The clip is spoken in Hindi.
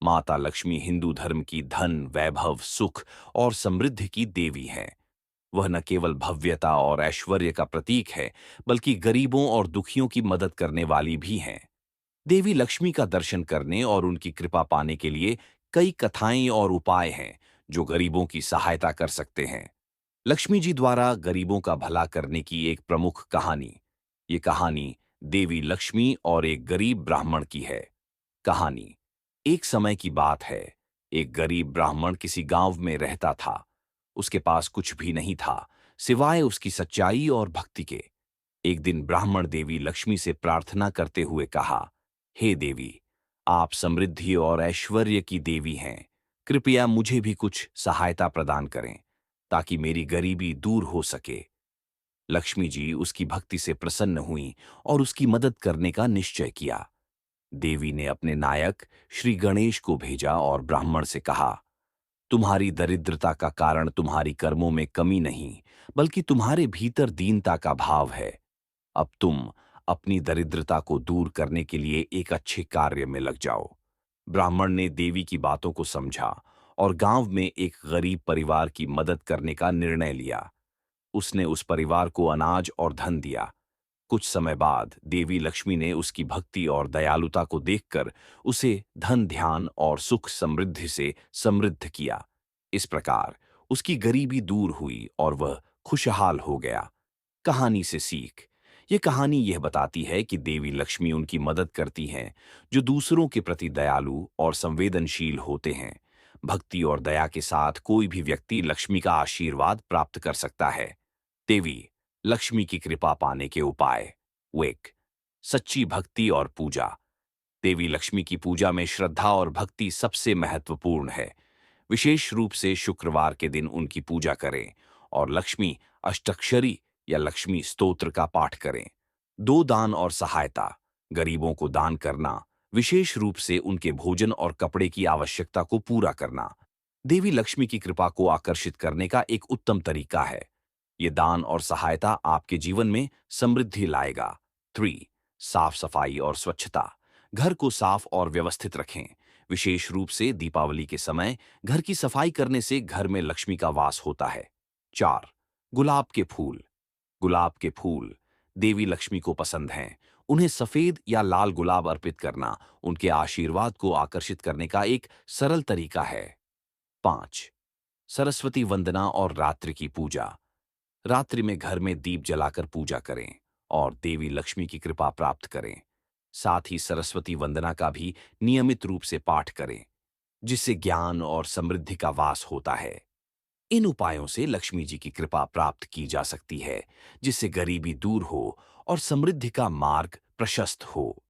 माता लक्ष्मी हिंदू धर्म की धन, वैभव, सुख और समृद्धि की देवी हैं। वह न केवल भव्यता और ऐश्वर्य का प्रतीक है, बल्कि गरीबों और दुखियों की मदद करने वाली भी हैं। देवी लक्ष्मी का दर्शन करने और उनकी कृपा पाने के लिए कई कथाएं और उपाय हैं जो गरीबों की सहायता कर सकते हैं। लक्ष्मी जी द्वारा गरीबों का भला करने की एक प्रमुख कहानी। ये कहानी देवी लक्ष्मी और एक गरीब ब्राह्मण की है। कहानी। एक समय की बात है। एक गरीब ब्राह्मण किसी गांव में रहता था। उसके पास कुछ भी नहीं था, सिवाय उसकी सच्चाई और भक्ति के। एक दिन ब्राह्मण देवी लक्ष्मी से प्रार्थना करते हुए कहा, हे देवी, आप समृद्धि और ऐश्वर्य की देवी हैं। कृपया मुझे भी कुछ सहायता प्रदान करें, ताकि मेरी गरीबी दूर हो सके। लक्ष्मी जी उसकी भक्ति से प्रसन्न हुई और उसकी मदद करने का निश्चय किया। देवी ने अपने नायक श्री गणेश को भेजा और ब्राह्मण से कहा, तुम्हारी दरिद्रता का कारण तुम्हारी कर्मों में कमी नहीं, बल्कि तुम्हारे भीतर दीनता का भाव है। अब तुम अपनी दरिद्रता को दूर करने के लिए एक अच्छे कार्य में लग जाओ। ब्राह्मण ने देवी की बातों को समझा और गांव में एक गरीब परिवार की मदद करने का निर्णय लिया। उसने उस परिवार को अनाज और धन दिया। कुछ समय बाद देवी लक्ष्मी ने उसकी भक्ति और दयालुता को देखकर उसे धन, ध्यान और सुख समृद्धि से समृद्ध किया। इस प्रकार उसकी गरीबी दूर हुई और वह खुशहाल हो गया। कहानी से सीख। ये कहानी यह बताती है कि देवी लक्ष्मी उनकी मदद करती हैं जो दूसरों के प्रति दयालु और संवेदनशील होते हैं। भक्ति और दया के साथ कोई भी व्यक्ति लक्ष्मी का आशीर्वाद प्राप्त कर सकता है। देवी लक्ष्मी की कृपा पाने के उपाय। एक, सच्ची भक्ति और पूजा। देवी लक्ष्मी की पूजा में श्रद्धा और भक्ति सबसे महत्वपूर्ण है। विशेष रूप से शुक्रवार के दिन उनकी पूजा करें और लक्ष्मी अष्टक्षरी या लक्ष्मी स्तोत्र का पाठ करें। दो, दान और सहायता। गरीबों को दान करना, विशेष रूप से उनके भोजन और कपड़े की आवश्यकता को पूरा करना, देवी लक्ष्मी की कृपा को आकर्षित करने का एक उत्तम तरीका है। ये दान और सहायता आपके जीवन में समृद्धि लाएगा। 3, साफ सफाई और स्वच्छता। घर को साफ और व्यवस्थित रखें। विशेष रूप से दीपावली के समय घर की सफाई करने से घर में लक्ष्मी का वास होता है। 4, गुलाब के फूल। गुलाब के फूल देवी लक्ष्मी को पसंद हैं। उन्हें सफेद या लाल गुलाब अर्पित करना उनके आशीर्वाद को आकर्षित करने का एक सरल तरीका है। 5, सरस्वती वंदना और रात्रि की पूजा। रात्रि में घर में दीप जलाकर पूजा करें और देवी लक्ष्मी की कृपा प्राप्त करें। साथ ही सरस्वती वंदना का भी नियमित रूप से पाठ करें, जिससे ज्ञान और समृद्धि का वास होता है। इन उपायों से लक्ष्मी जी की कृपा प्राप्त की जा सकती है, जिससे गरीबी दूर हो और समृद्धि का मार्ग प्रशस्त हो।